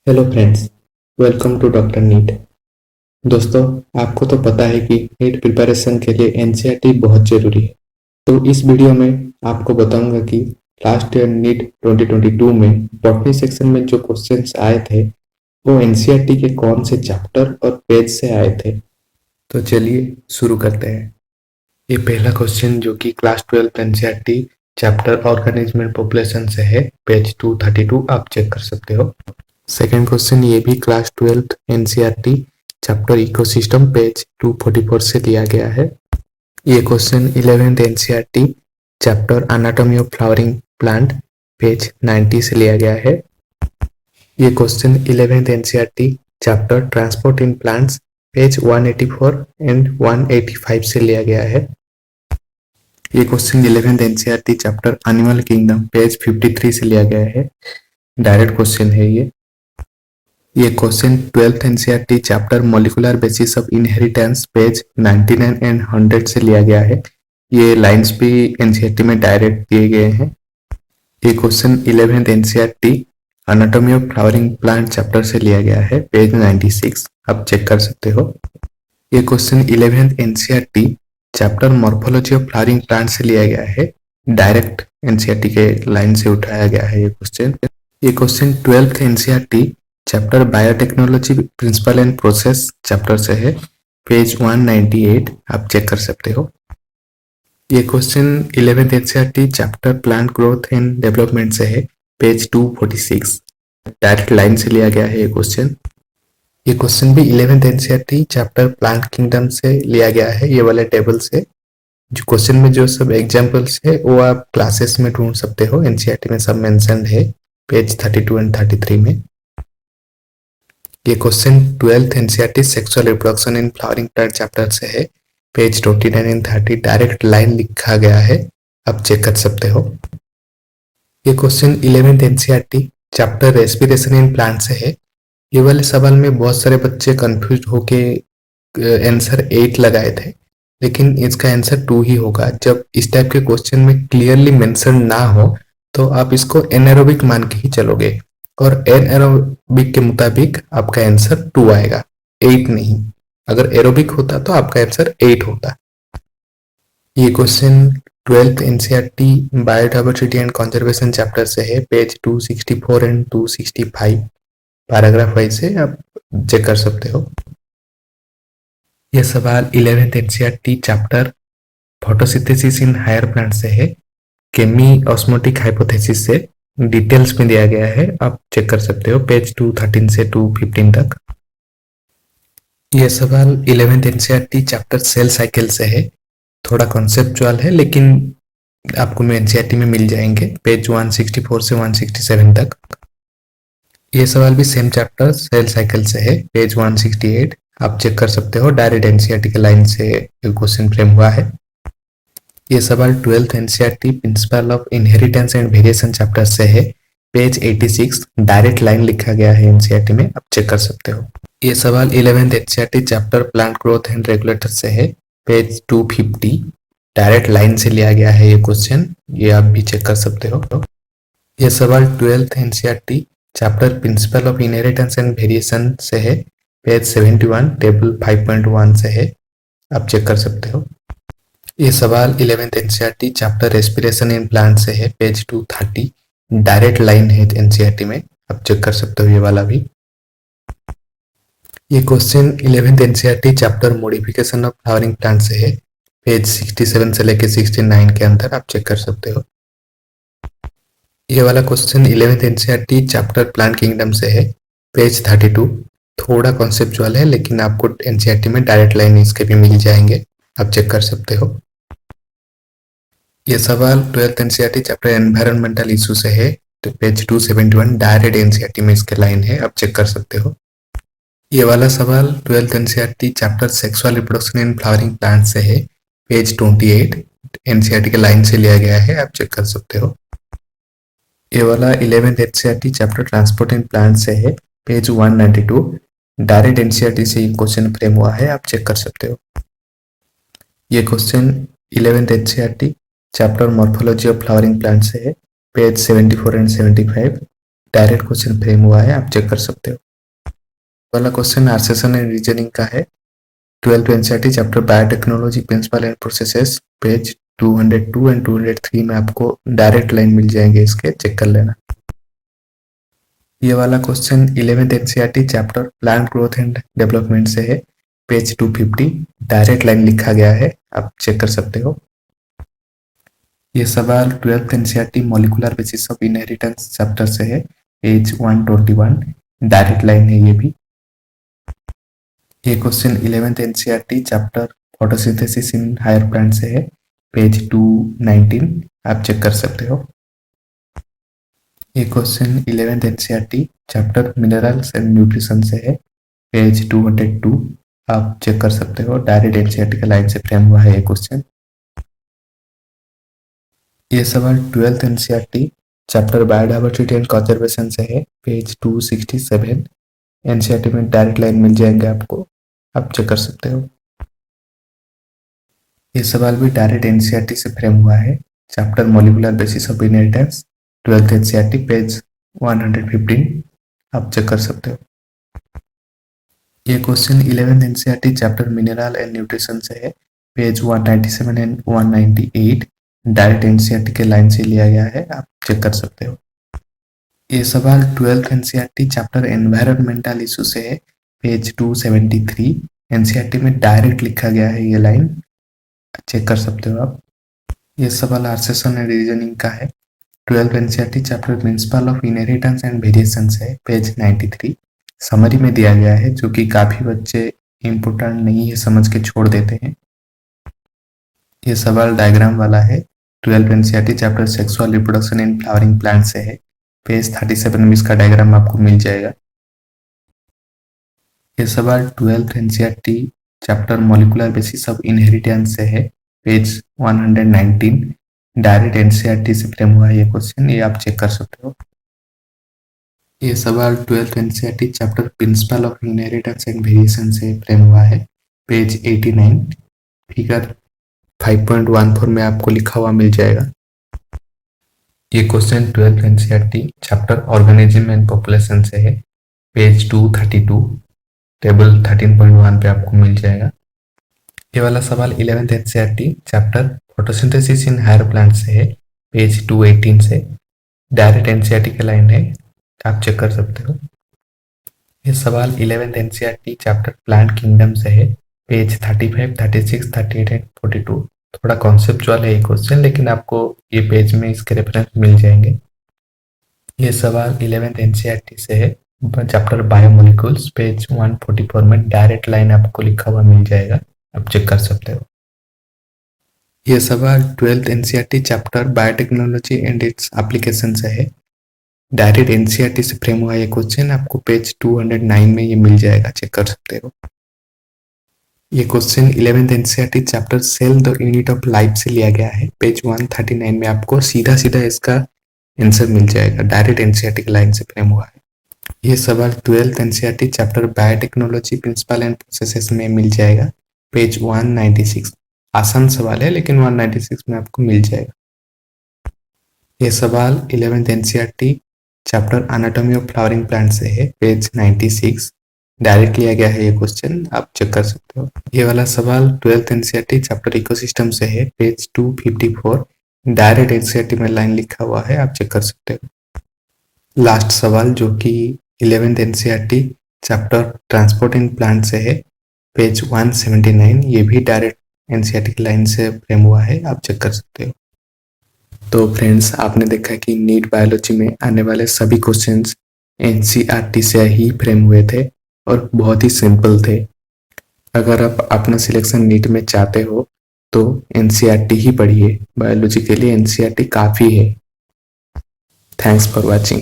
Hello friends, welcome to doctor NEET. दोस्तों, आपको तो पता है कि नीट प्रिपरेशन के लिए एनसीईआरटी बहुत ज़रूरी है। तो इस वीडियो में आपको बताऊंगा कि लास्ट ईयर नीट 2022 में बॉटनी सेक्शन में जो क्वेश्चंस आए थे वो एनसीईआरटी के कौन से चैप्टर और पेज से आए थे। तो चलिए शुरू करते हैं। ये पहला क्वेश्चन जो कि class 12 NCERT chapter organism and population से है, पेज 232 आप चेक कर सकते हो। सेकेंड क्वेश्चन ये भी class 12 NCERT chapter ecosystem page 244 से लिया गया है। ये question 11th NCERT chapter anatomy of flowering plant page 90 से लिया गया है। ये question 11th NCERT chapter transport in plants page 184 and 185 से लिया गया है। ये question 11th NCERT chapter animal kingdom page 53 से लिया गया है। डायरेक्ट क्वेश्चन है ये question 12th NCERT chapter molecular basis of inheritance page 99 and 100 से लिया गया है। ये लाइंस भी एनसीईआरटी में डायरेक्ट दिए गए हैं। ये question 11th NCERT anatomy of flowering plant chapter से लिया गया है, पेज 96 आप चेक कर सकते हो। ये question 11th NCERT chapter morphology of flowering plant से लिया गया है। डायरेक्ट एनसीईआरटी के लाइन से उठाया गया है ये क्वेश्चन। ये question 12th NCERT chapter biotechnology principle and process chapter से है, पेज 198 आप चेक कर सकते हो। ये question 11th NCERT chapter plant growth and development से है, पेज 246 डायरेक्ट लाइन से लिया गया है ये क्वेश्चन। ये क्वेश्चन भी 11th NCERT chapter plant kingdom से लिया गया है, ये वाले टेबल से। जो क्वेश्चन में जो सब एग्जाम्पल्स है वो आप क्लासेस में ढूंढ सकते हो, एनसीईआरटी में सब मेंशन है, पेज 32 एंड 33 में। ये question 12th NCERT sexual reproduction in flowering plant chapter से है, पेज 29 एंड 30 डायरेक्ट लाइन लिखा गया है, आप चेक कर सकते हो। ये question 11th NCERT chapter respiration in plant से है। ये वाले सवाल में बहुत सारे बच्चे कंफ्यूज होके आंसर 8 लगाए थे, लेकिन इसका आंसर 2 ही होगा। जब इस टाइप के क्वेश्चन में क्लियरली मेंशन ना हो तो आप इसको एनारोबिक मान के ही चलोगे, और एरोबिक के मुताबिक आपका आंसर 2 आएगा, 8 नहीं। अगर एरोबिक होता तो आपका आंसर 8 होता। ये question 12th NCERT biodiversity and conservation chapter से है, पेज 264 एंड 265 पैराग्राफ वाइज से आप चेक कर सकते हो। यह सवाल 11th NCERT chapter photosynthesis in higher plant से है, केमी ऑस्मोटिक हाइपोथेसिस से डिटेल्स में दिया गया है, आप चेक कर सकते हो, पेज 213 से 215 तक। यह सवाल 11th NCERT chapter cell cycle से है, थोड़ा कॉन्सेप्चुअल है लेकिन आपको एनसीईआरटी में मिल जाएंगे, पेज 164 से 167 तक। यह सवाल भी सेम चैप्टर सेल साइकिल से है, पेज 168 आप चेक कर सकते हो, डायरेक्ट एनसीईआरटी के लाइन से क्वेश्चन फ्रेम हुआ है। ये सवाल 12th NCERT principle of inheritance and variation chapter से है, पेज 86 डायरेक्ट लाइन लिखा गया है एनसीईआरटी में, आप चेक कर सकते हो। ये सवाल 11th NCERT chapter plant growth and regulator से है, पेज 250 डायरेक्ट लाइन से लिया गया है ये क्वेश्चन, ये आप भी चेक कर सकते हो। ये सवाल 12th NCERT chapter principle of inheritance and variation से है, पेज 71 टेबल 5.1 से है, आप चेक कर सकते हो। ये सवाल 11th NCERT chapter respiration in plant से है, पेज 230 डायरेक्ट लाइन है एनसीईआरटी में, आप चेक कर सकते हो ये वाला भी। ये question 11th NCERT chapter modification of flowering plant से है, पेज 67 से लेके 69 के अंदर, आप चेक कर सकते हो। ये वाला question 11th NCERT chapter plant kingdom से है, पेज 32 थोड़ा कॉन्सेप्चुअल है लेकिन आपको एनसीईआरटी में डायरेक्ट लाइन इसके भी मिल जाएंगे, आप चेक कर सकते हो। ये सवाल 12th NCERT chapter environmental issue से है, तो पेज 271 डायरेक्ट एनसीईआरटी में इसके लाइन है, आप चेक कर सकते हो। ये वाला सवाल 12th NCERT chapter sexual reproduction in flowering plant से है, पेज 28 एनसीईआरटी के लाइन से लिया गया है, आप चेक कर सकते हो। ये वाला 11th NCERT chapter transport in plant से है, पेज 192 डायरेक्ट एनसीईआरटी से क्वेश्चन फ्रेम हुआ है, आप चेक कर सकते हो। ये question 11th NCERT chapter morphology of flowering plant से है, page 74 and 75 direct question frame हुआ है, आप चेक कर सकते हो। वाला क्वेश्चन आर्सेसन एंड रीजनिंग का है। 12th NCERT chapter biotechnology principle and processes page 202 and 203 में आपको डायरेक्ट लाइन मिल जाएंगे, इसके चेक कर लेना। ये वाला question 11th NCERT chapter plant growth and development से है, पेज 250 डायरेक्ट लाइन लिखा गया है, आप चेक कर सकते हो। ये सवाल 12th NCERT molecular basis of inheritance chapter से है, पेज 121 डायरेक्ट लाइन है ये भी। ये question 11th NCERT chapter photosynthesis in higher plant से है, पेज 219 आप चेक कर सकते हो। ये question 11th NCERT chapter minerals and nutrition से है, पेज 202 आप चेक कर सकते हो। डायरेक्ट एनसीईआरटी के लाइन से फ्रेम हुआ है ये क्वेश्चन। ये सवाल 12th NCERT chapter biodiversity and conservation से है, पेज 267 एनसीईआरटी में डायरेक्ट लाइन मिल जाएंगे आपको, आप चेक कर सकते हो। ये सवाल भी डायरेक्ट एनसीईआरटी से फ्रेम हुआ है, chapter molecular basis of inheritance 12th NCERT page 115 आप चेक कर सकते हो। ये question 11th NCERT chapter mineral and nutrition से है, पेज 197 एंड 198 डायरेक्ट एनसीईआरटी के लाइन से लिया गया है, आप चेक कर सकते हो। ये सवाल 12th NCERT chapter environmental issue से है, पेज 273 एनसीईआरटी में डायरेक्ट लिखा गया है ये लाइन, चेक कर सकते हो आप। ये सवाल आर्सेसन एंड रीजनिंग का है। 12th NCERT chapter principle of inheritance and variation है, पेज 93 समरी में दिया गया है, जो कि काफी बच्चे इंपोर्टेंट नहीं है समझ के छोड़ देते हैं। ये सवाल डायग्राम वाला है। 12th NCERT chapter sexual reproduction in flowering plant से है, पेज 37 में इसका डायग्राम आपको मिल जाएगा। ये सवाल 12th NCERT chapter molecular basis of inheritance से है, पेज 119 डायरेक्ट एनसीईआरटी से फ्रेम हुआ है ये क्वेश्चन, ये आप चेक कर सकते हो। ये सवाल 12th NCERT chapter principle of inheritance and variation से फ्रेम हुआ है, पेज 89 फिगर 5.14 में आपको लिखा हुआ मिल जाएगा। ये question 12th NCERT chapter organism and population से है, पेज 232 टेबल 13.1 पे आपको मिल जाएगा। ये वाला सवाल 11th NCERT chapter photosynthesis in higher plant से है, पेज 218 से डायरेक्ट एनसीईआरटी के लाइन है, आप चेक कर सकते हो। ये सवाल 11th NCERT chapter plant kingdom से है, पेज 35, 36, 38 एंड 42 थोड़ा कॉन्सेप्चुअल है ये क्वेश्चन, लेकिन आपको ये पेज में इसके रेफरेंस मिल जाएंगे। ये सवाल 11th एनसीईआरटी से है, चैप्टर बायोमोलिक्यूल्स पेज 144 में डायरेक्ट लाइन आपको लिखा हुआ मिल जाएगा, आप चेक कर सकते हो। ये सवाल 12th NCERT chapter biotechnology and its application से है, डायरेक्ट एनसीईआरटी से फ्रेम हुआ ये क्वेश्चन, आपको पेज 209 में ये मिल जाएगा, चेक कर सकते हो। ये question 11th NCERT chapter cell the unit of life से लिया गया है, पेज 139 में आपको सीधा सीधा इसका आंसर मिल जाएगा, डायरेक्ट एनसीईआरटी की लाइन से फ्रेम हुआ है। ये सवाल 12th NCERT chapter biotechnology principle and processes में मिल जाएगा, पेज 196 आसान सवाल है लेकिन 196 में आपको मिल जाएगा। ये सवाल 11th NCERT chapter anatomy of flowering plant से है, पेज 96 डायरेक्ट लिया गया है ये क्वेश्चन, आप चेक कर सकते हो। ये वाला सवाल 12th एनसीईआरटी चैप्टर इकोसिस्टम से है, पेज 254 डायरेक्ट एनसीईआरटी में लाइन लिखा हुआ है, आप चेक कर सकते हो। लास्ट सवाल जो कि 11th NCERT chapter transport in plant से है, पेज 179 ये भी डायरेक्ट एनसीईआरटी की लाइन से फ्रेम हुआ है, आप चेक कर सकते हो। तो फ्रेंड्स, आपने देखा कि नीट बायोलॉजी में आने वाले सभी क्वेश्चंस एनसीईआरटी से ही फ्रेम हुए थे और बहुत ही सिंपल थे। अगर आप अपना सिलेक्शन नीट में चाहते हो तो एनसीईआरटी ही पढ़िए, बायोलॉजी के लिए एनसीईआरटी काफ़ी है। Thanks for watching.